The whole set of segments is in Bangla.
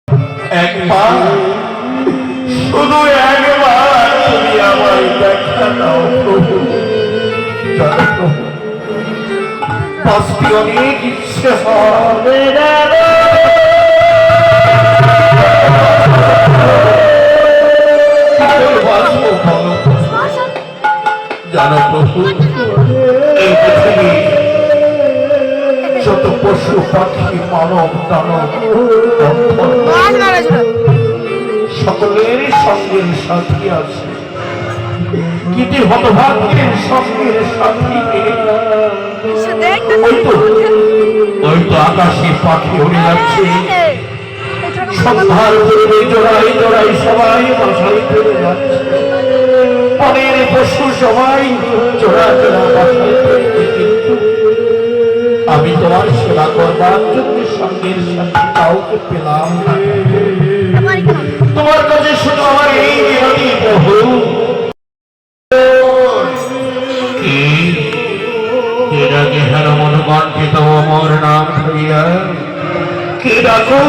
একবার শুধু একবার তুমি আমায় দেখা দাও প্রভু। বাঁচতে অনেক ইচ্ছে হবে জানো প্রভু, এই পৃথিবী যত পশু পাখি মানব দানব সকলের সঙ্গের সাথী আছে, কিন্তু হতভাগ্যের সঙ্গের সাথী ওই তো আকাশে পাখি উড়ে যাচ্ছে, সন্ধ্যার পূর্বে জোড়াই জোড়াই সবাই বাসায় ফিরে যাচ্ছে, বনের পশু সবাই জোড়া জোড়া বাসায় ফিরছে, কিন্তু আমি তোমার সেবা করবার জন্য সঙ্গের সাথে কাউকে পেলাম না। তোমার কাছে শুধু আমার এই বিরোধী প্রভু। মনকণ্ঠিত মোর নাম ধরিয়া কে ডাকো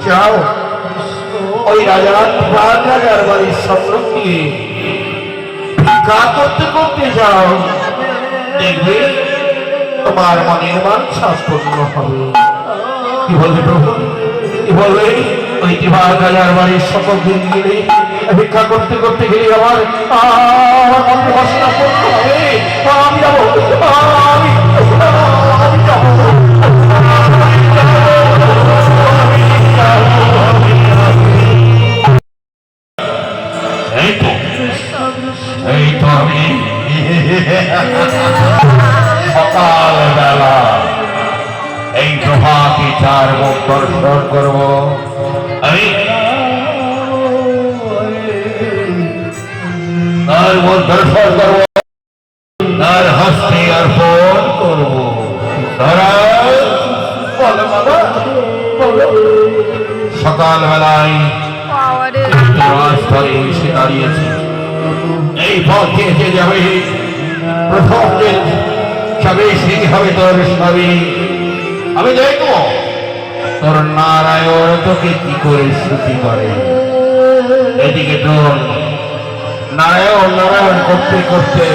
যাও ওই রাজার বাড়ির স্বপ্ন নিয়ে ভিক্ষা করতে করতে যাও, দেখবে তোমার মনের বাঞ্ছা পূর্ণ হবে। কি বলবে প্রভু, কি বলবে? ওই রাজার বাড়ির সকল দিন গেলে ভিক্ষা করতে করতে গেলে আমার বাসনা পূর্ণ হবে। আমি যাবো, আমি যাবো। এই তো আমি সকাল বেলা এই প্রভাতী চার মুখ দর্শন করবো। আমি তার মুখ দর্শন করবো, তার হস্তে অর্পণ করবো। সকাল বেলায় রাজধানী এসে দাঁড়িয়েছে, এই পথে এসে যাবে প্রথম দিন সবে সেই হবে তোর স্বামী। আমি দেখবো তোর নারায়ণ তোকে কি করে স্তুতি করে। এদিকে তোর নারায়ণ নারায়ণ করতে করতে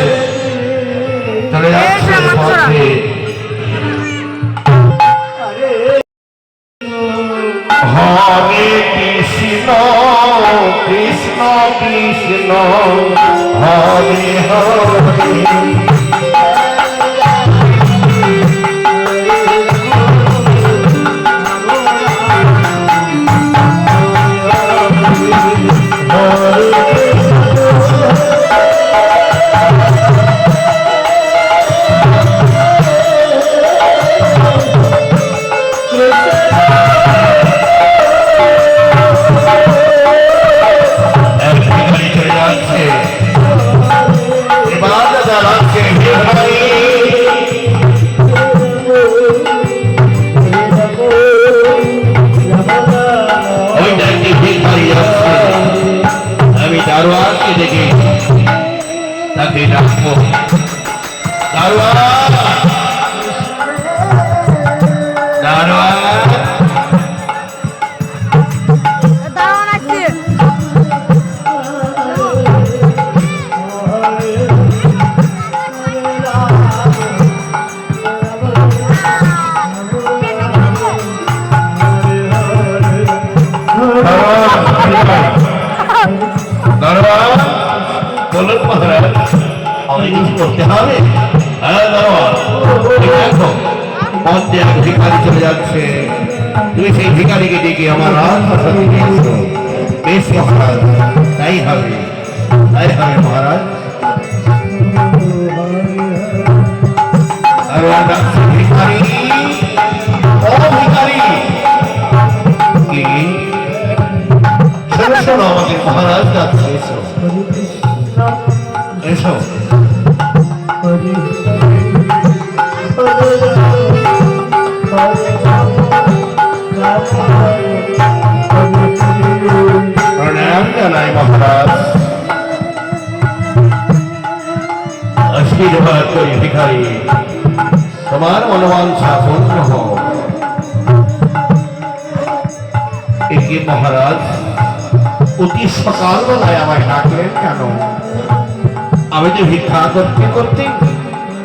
চলে যাচ্ছে পথে। হরে কৃষ্ণ কৃষ্ণ কৃষ্ণ হরে হরে ভিখারি চলে যাচ্ছে, তুমি সেই ভিখারিকে ডেকে আমার রাজপ্রাসাদে নিয়েছো। বেশ মহারাজ, তাই হবে, তাই হবে মহারাজ। ভিখারি ও ভিখারি কি শোনো শোনো, আমাকে মহারাজ যাচ্ছে, এসো এসো। প্রণাম জানাই মহারাজ, আশীর্বাদ করি ভিখারি, তোমার মনোবাঞ্ছা পূর্ণ হোক। একে মহারাজ অতি সকালবেলায় আমায় ডাকলেন কেন? আমি তো ভিক্ষা করতে করতে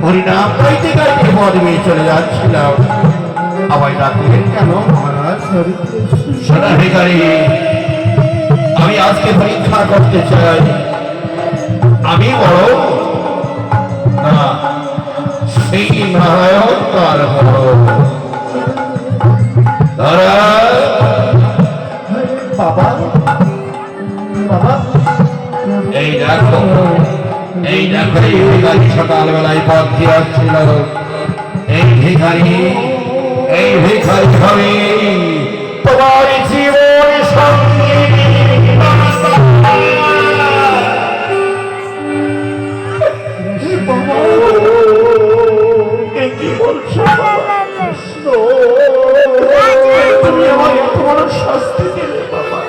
হরিনাম গাইতে গাইতে পদমে চলে যাচ্ছিলাম, আমায় ডাকলেন কেন মহারাজ? সোনা ভিখারি, আমি আজকে পরীক্ষা করতে চাই আমি বড় না সেই নারায়ণ তার বড়। বাবা বাবা, এই দেখো এই ভিখারি সকালবেলায় পথ দিয়ে আসছিল। এই ভিখারি হবে তোমার জীবন সঙ্গী। কি বলছো তুমি আমাকে তোমার শাস্তি দিলে বাবা?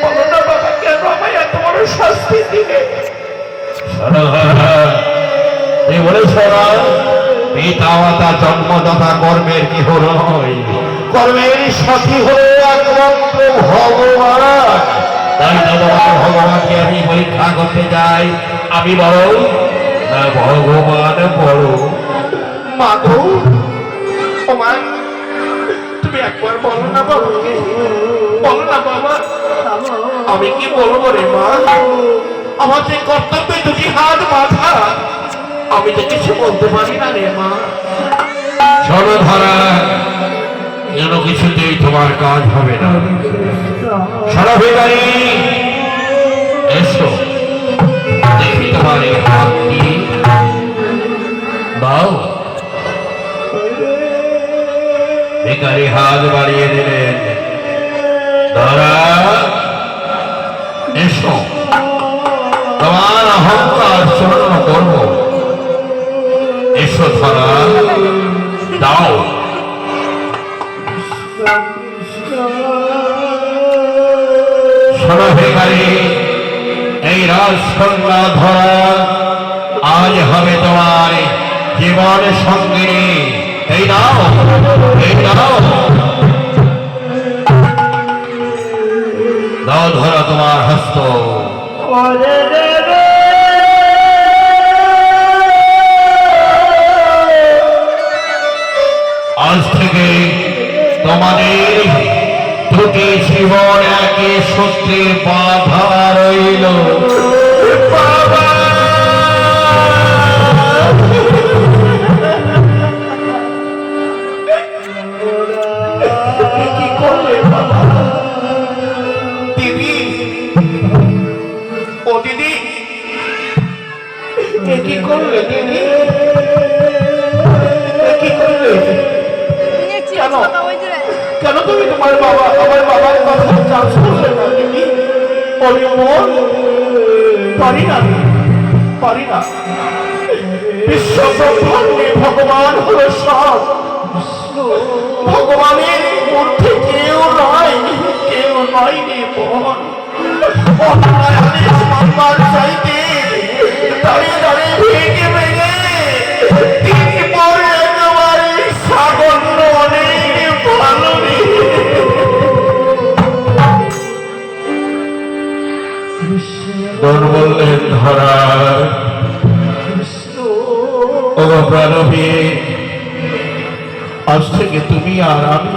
বলো না বাবা, কেন আমায় এত বড় শাস্তি দিলে? তুই বলেছ না পিতা মাতা জন্মদাতা কর্মের কি হল নয়, কর্মের সাথী হলো একমাত্র ভগবান। তাই তো ভগবানকে আমি পরীক্ষা করতে যাই, আমি বড় না ভগবান বড়? মাগো ও মা, তুমি একবার বলো না বাবাকে, বলো না বাবা। আমি কি বলবো রে মা? আমার যে কর্তব্যে দুটি হাত মাথা, আমি তো কিছু বলতে পারি না রে মা। চলো ধরা, যেন কিছুতেই তোমার কাজ হবে না। সারা ভিখারি এসো, দেখি তোমার এই হাত কি দাও। ভিখারি হাত বাড়িয়ে দিলেন। ধরা এসো, তোমার অহংকার চূর্ণ করব। এসো ধরা, দাও। শোনো ভিখারি, এই রাজকন্যা ধরা আজ হবে তোমার জীবন সঙ্গিনী। এই নাও, এই নাও, দাও ধরা তোমার হস্ত। আজ থেকে তোমাদের দুটি জীবন একই সূত্রের বাধা রইল। বাবা কি করলে বাবা? দিদি, ও দিদি, কি করলে দিদি? কি করলে? কেন তুমি তোমার আমার বাবার কথা কাজ করলে না দিদি? পারি না। বিশ্ব ব্রহ্মাণ্ডে ভগবান হলো সব। ভগবানের মধ্যে কেউ নয় রে বোন। সম্মান চাইতে দাঁড়িয়ে দাঁড়িয়ে ভেঙে ভেঙে তিনি পরে একেবারে সাগর অনেক ভালো রে। বললেন ধরা, ও প্রাণবী, আজ থেকে তুমি আর আমি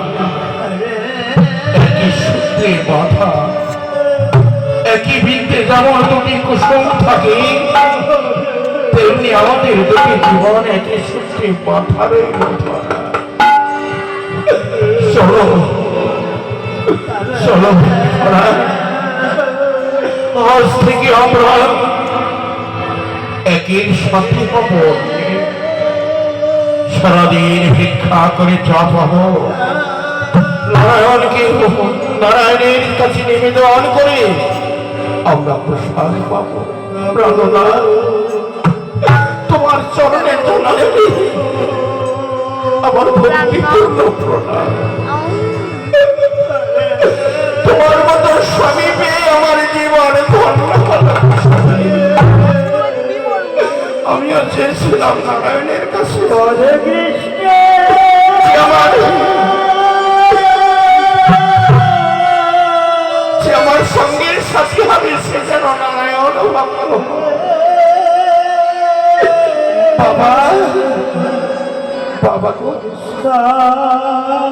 একই সূত্রে বাঁধা, একই বৃত্তে যেমন দুটি কুসুম থাকে, তেমনি আমাদের দুটি জীবন একই সূত্রে বাঁধা রইল। চলো চলো, আজ থেকে আমরা একের সাথে হব। সারাদিন ভিক্ষা করে চা পাবো, নারায়ণের কাছে নিবেদন করে আমরা প্রসাদ পাবো। তোমার চরণে আমার ভক্তিপূর্ণ প্রণাম। তোমার মতো স্বামী পেয়ে আমার জীবন আমিও চেয়েছিলাম নারায়ণের কাছে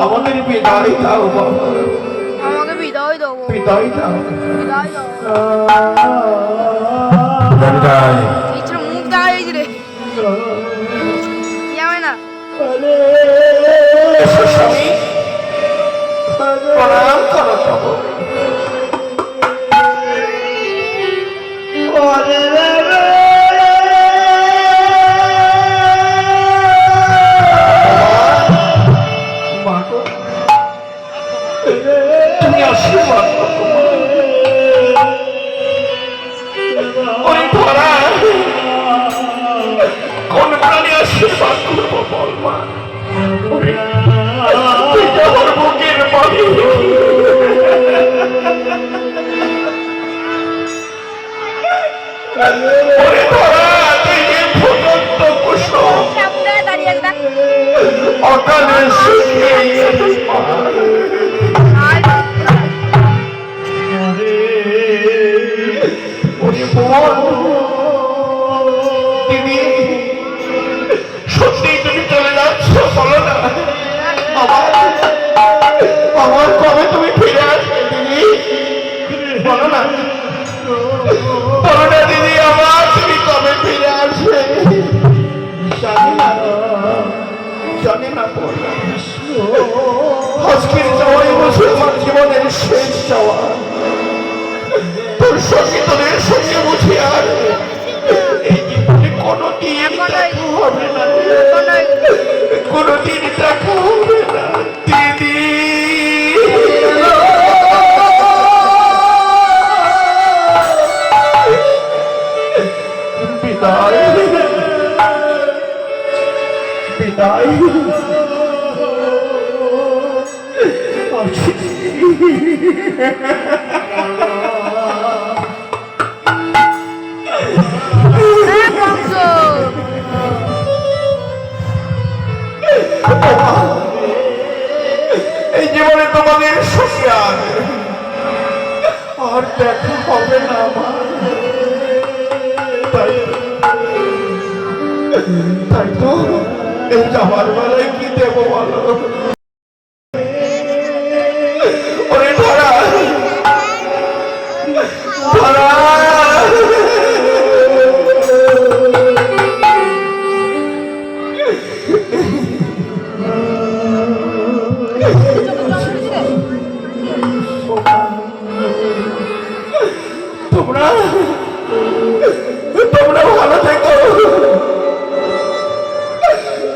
আমাদের বিদায় দাও বাবা, আমাকে বিদায় দাও, বিদায় দাও। বিদায় দাও। বিদায়। ইচ্ছা মুখ দাঁড়িয়ে রে যাবে না। এসো স্বামী, প্রণাম করো প্রভু। তুমি আশীর্বাদ করো। ওই ধরা কোন প্রাণী আশীর্বাদ করবো বল মা? তুই যে আমার বুকের মালিক। ওরে ধরা, তুই যে ফুটন্ত কুসুম, অকালে শুকিয়ে গেছিস মা। ওরে বোন, দিদি, সত্যিই তুমি চলে যাচ্ছ? বলো না আমার কবে তুমি ফিরে আসবে দিদি? বলো না, বলো না দিদি, আমার তুমি কবে ফিরে আসবে? জানি না, জানি না বলো। আজকের যাওয়াই বসে আমার জীবনের শেষ যাওয়া। তোর সঙ্গে তোদের সঙ্গে বুঝি আর এই জীবনে কোনোদিন দেখা হবে না, কোনোদিন দেখা হবে না দিদি। বিদায়, বিদায়। এই জীবনে তোমাদের সঙ্গে আর দেখা হবে না আমার। তাই তো এই যাওয়ার বেলায় কি দেবো বলো? ওরে ধরা, ধরা, তোমরা তোমরা ভালো থেকো,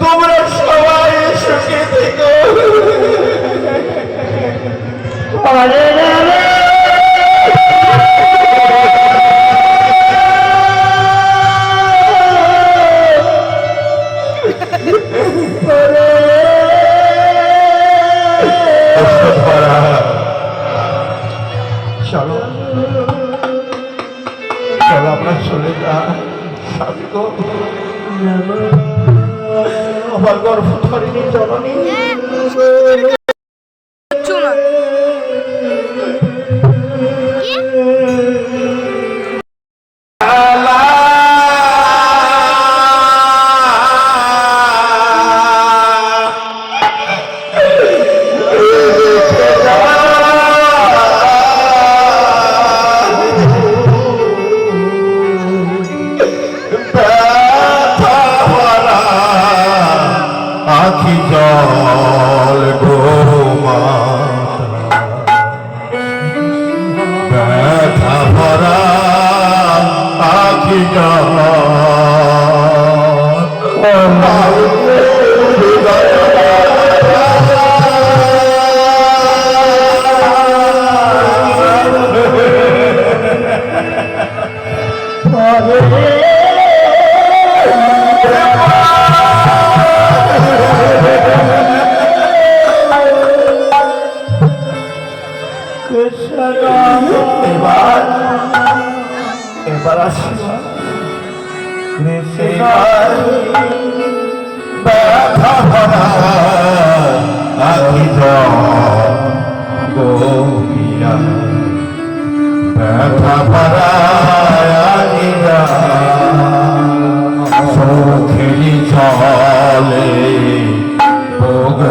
তোমরা সবাই সুখে থেকো। চলো চলো আমরা চলে যাই। স্বামী গো, আমার গর্ভধারিণী জননী, আখি জল গো ব্যথা ভরা আখি জল। এবার আসি ব্যথা ভরা আখি গোপিয়া, ব্যথা ভরা চোখেরি ছলে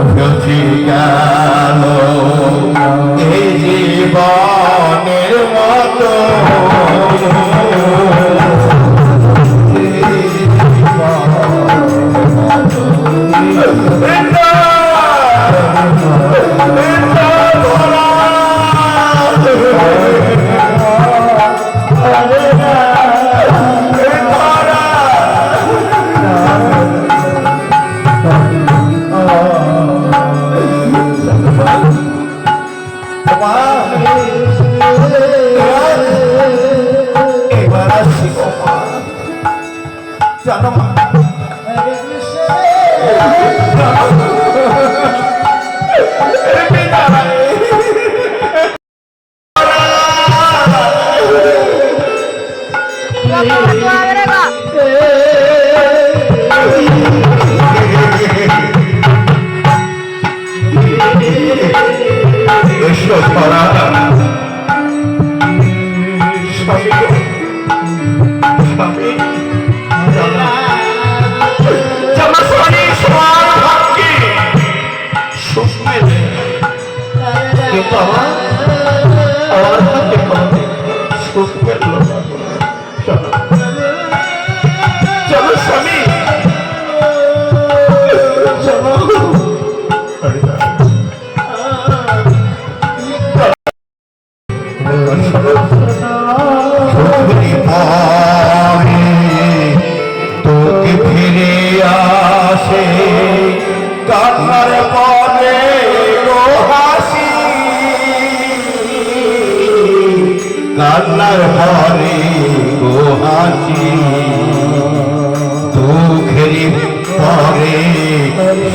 বেঁচে গেল এই জীবনের মতো জানো মা तू आ करेगा এসো ধরা স্বামী গো, স্বামী জামা স্বামী সবার ভাগ্যে সুখ মেলে কিন্তু আমার হাতে কোনোদিন সুখ মেলল না। চলো চলো স্বামী চলো তোকে ফিরে আসে কান্নার পরে গো হাসি কান্নার পরে গো হাসি দুঃখের পরে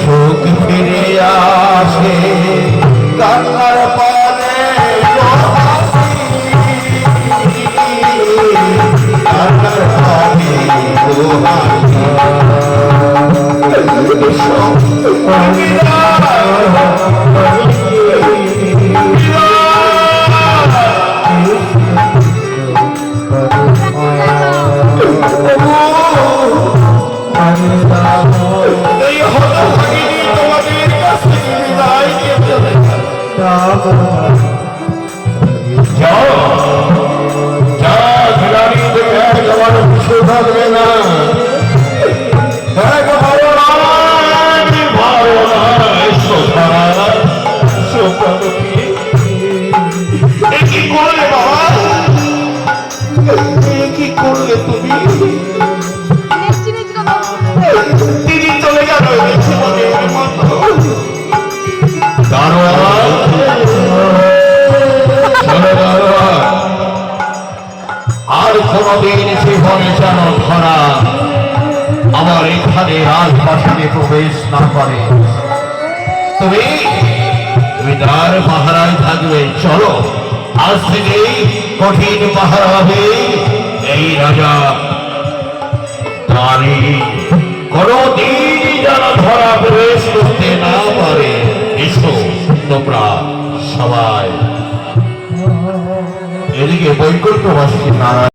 সুখ ফিরে আসে কান্নার পরে গো হাসি কান্নার পরে গো হাসি এই হতভাগিনী তোমাদের কাছ থেকে বিদায় নিয়ে চলে যাও যা ঘিরানি দেখে একেবারে পিছু থাকবে না একেবারে ভালো নয় সোফা সোফা কি করলে বাবা কি করলে তুমি নেচি নেচি কথা দিদি চলে গেল জীবনের মতো দারোয়ান চলে দারোয়ান আর কোনদিন জীবনে যেন ধরা আমার এখানে রাজপ্রাসাদে প্রবেশ না করে তুমি তুমি দ্বার পাহারায় থাকবে চলো আজ থেকেই কঠিন পাহারা হবে এই রাজা তারি কোনদিন যেন ধরা প্রবেশ করতে না পারে এসো তোমরা সবাই এদিকে বৈকুণ্ঠবাসী নারায়ণ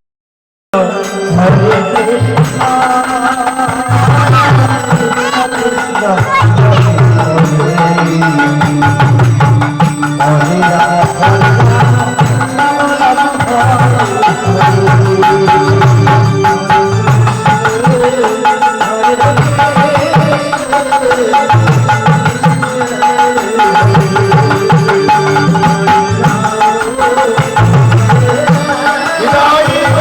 বিদায়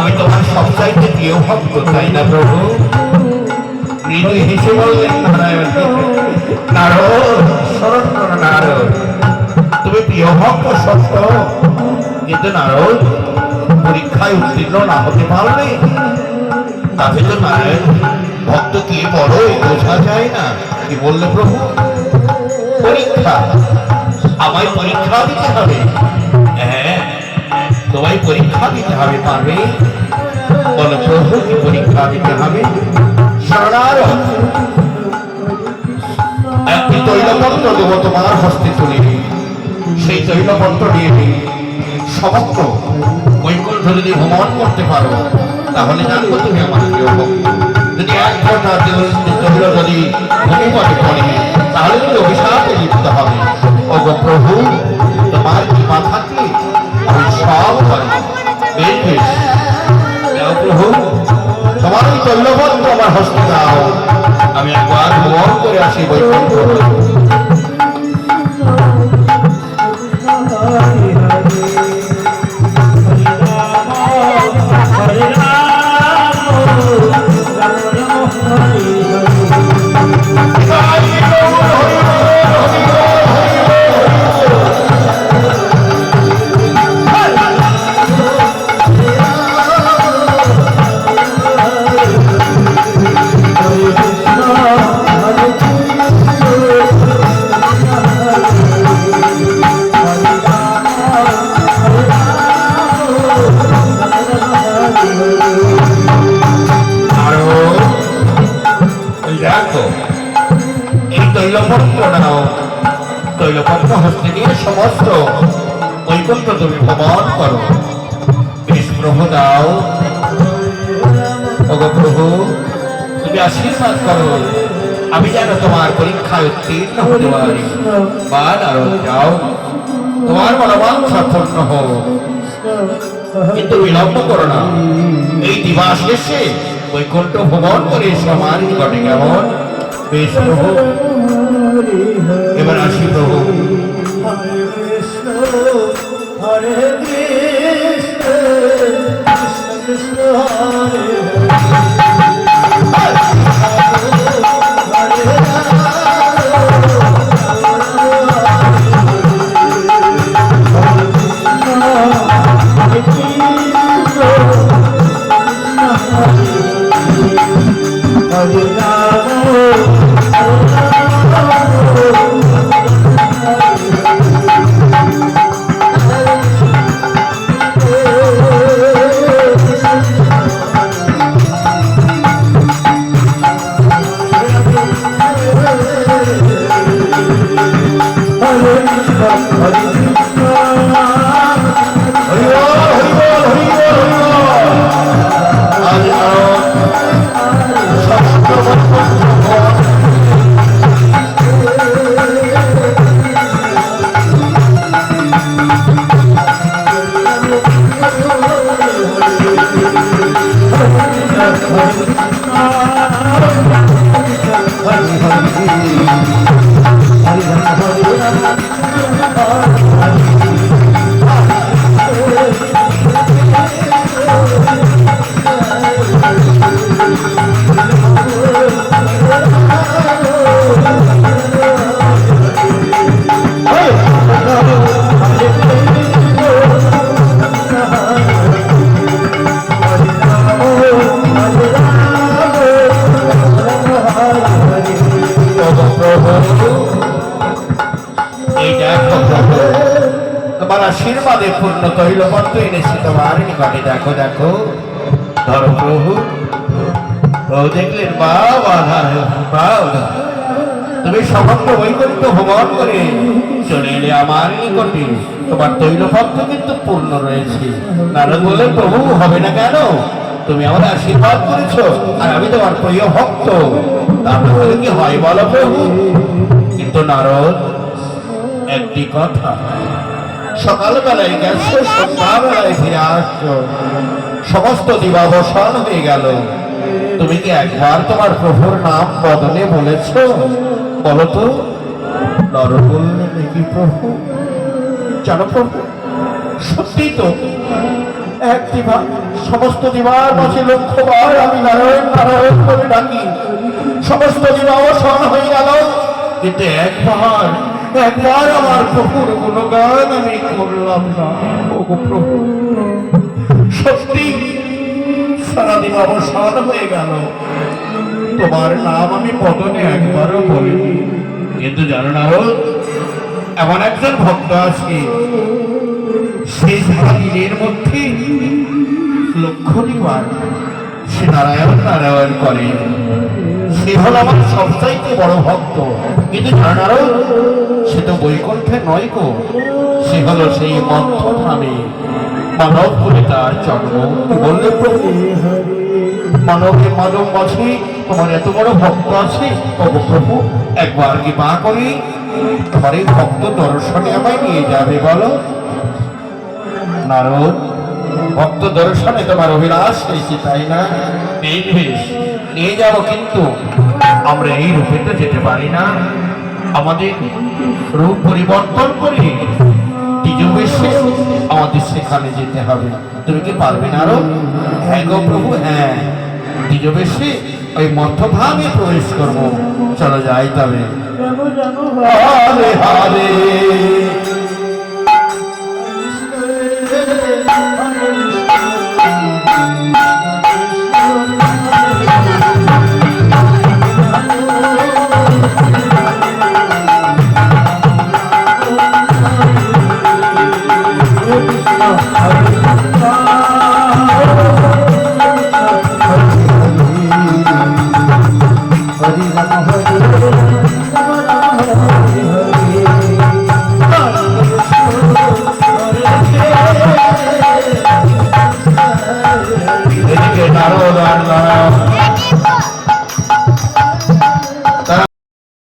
আমি তোমার সবচাইতে প্রিয় ভক্ত, তাই না প্রভু? মৃদু হেসে বললেন নারায়ণ, নারদ, শরণ করো নারদ, তুমি প্রিয় ভক্ত সত্য, কিন্তু নারদ পরীক্ষায় উত্তীর্ণ না হতে পারলে তাতে তো নারায়ণ ভক্ত কি বড়ই বোঝা যায় না। কি বললে প্রভু? পরীক্ষা? আমায় পরীক্ষা দিতে হবে? হ্যাঁ, তোমায় পরীক্ষা দিতে হবে, পারবে? বলো প্রভু, কি পরীক্ষা দিতে হবে? শরণারত একটি তৈলপত্র দেবো তোমার হস্তে তুলে, সেই তৈলপত্র নিয়ে সমগ্র বৈকুণ্ঠ যদি ভ্রমণ করতে পারো তাহলে জানবো তুমি আমার প্রিয় ভক্ত। যদি এক ঘন্টা তৈল যদি ভূমিপটে পড়ে তাহলে তুমি অভিশাপে লিপ্ত হবে। ওগো প্রভু, তোমার কি মাথাকে আমি সব পারি। বেশ বেশ, যাও প্রভু, তোমার ওই তৈলপত্র আমার হস্তে দাও, আমি একবার ভ্রমণ করে আসি বৈকুণ্ঠ। তৈলপত্র হস্তে নিয়ে সমস্ত বৈকুণ্ঠ তুমি ভ্রমণ করো। বেশ প্রভু, দাও। ওগো প্রভু, তুমি আশীর্বাদ করো, আমি যেন তোমার পরীক্ষায় উত্তীর্ণ হতে পারি। বা নারদ, যাও, তোমার মনোবাঞ্ছা পূর্ণ হোক, কিন্তু বিলম্ব করো না। এই দিবস শেষে বৈকুণ্ঠ ভ্রমণ করে এসো আমার নিকটে, কেমন? বেশ প্রভু, এবার আসি প্রভু। হরে কৃষ্ণ হরে কৃষ্ণ কৃষ্ণ কৃষ্ণ হরে আশীর্বাদে পূর্ণ তৈলপত্র এনেছি তোমার নিকটে, দেখো দেখো, ধরো প্রভু। প্রভু দেখলেন, বাবা বাবা, তুমি সমগ্র বৈকুণ্ঠ ভ্রমণ করে চলে এলে আমার নিকটে, তোমার তৈলপত্র কিন্তু পূর্ণ রয়েছে। নারদ বললেন, প্রভু হবে না কেন? তুমি আমার আশীর্বাদ করেছো আর আমি তোমার প্রিয় ভক্ত, তাহলে কি হয় বলো প্রভু? কিন্তু নারদ, একটি কথা, সকালবেলায় গেছো, সন্ধ্যাবেলায় ফিরে আসছো, সমস্ত দিবাবসান হয়ে গেল, তুমি কি একবার তোমার প্রভুর নাম বদলে বলেছ? বলো তো। নর বললেন, কি প্রভু, জানো প্রভু, সত্যি তো একটিবার সমস্ত দিবার মাঝে লক্ষ্যবার আমি নারায়ণ নারায়ণ করে ডাকি, সমস্ত দিন অবসান হয়ে গেল, কিন্তু একবার আমার প্রভুর গুণগান আমি করলাম না। ওগো প্রভু, সত্যি সারাদিন অবসান হয়ে গেল, তোমার নাম আমি পদনে একবারও বলিনি। কিন্তু জানো না, এমন একজন ভক্ত আছে, সে সারাদিনের মধ্যে লক্ষণীবার সে নারায়ণ নারায়ণ করে, সে হল আমার সবচাইতে বড় ভক্ত। কিন্তু জানারও সে তো বৈকুণ্ঠে নয় গো, সে হলো সেই মন্থধামে, মানব বলে তার জন্ম। কি বললে প্রভু? মানবে মানব আছে, তোমার এত বড় ভক্ত আছে। ওগো প্রভু, একবার কি মা করি তোমার এই ভক্ত দর্শনে আমায় নিয়ে যাবে বলো? নারদ, ভক্ত দর্শনে তোমার অভিলাষ হয়েছে তাই না? বেশ, নিয়ে যাব, কিন্তু আমরা এই রূপে তো যেতে পারি না, আমাদের রূপ পরিবর্তন করে দ্বিজবেশে আমাদের সেখানে যেতে হবে। তুমি কি পারবে না? আরো হ্যাঁ গো প্রভু, হ্যাঁ, দ্বিজবেশে ওই মধ্যভাগে প্রবেশ করবো। চলো যাই তবে। হরে হরে Hare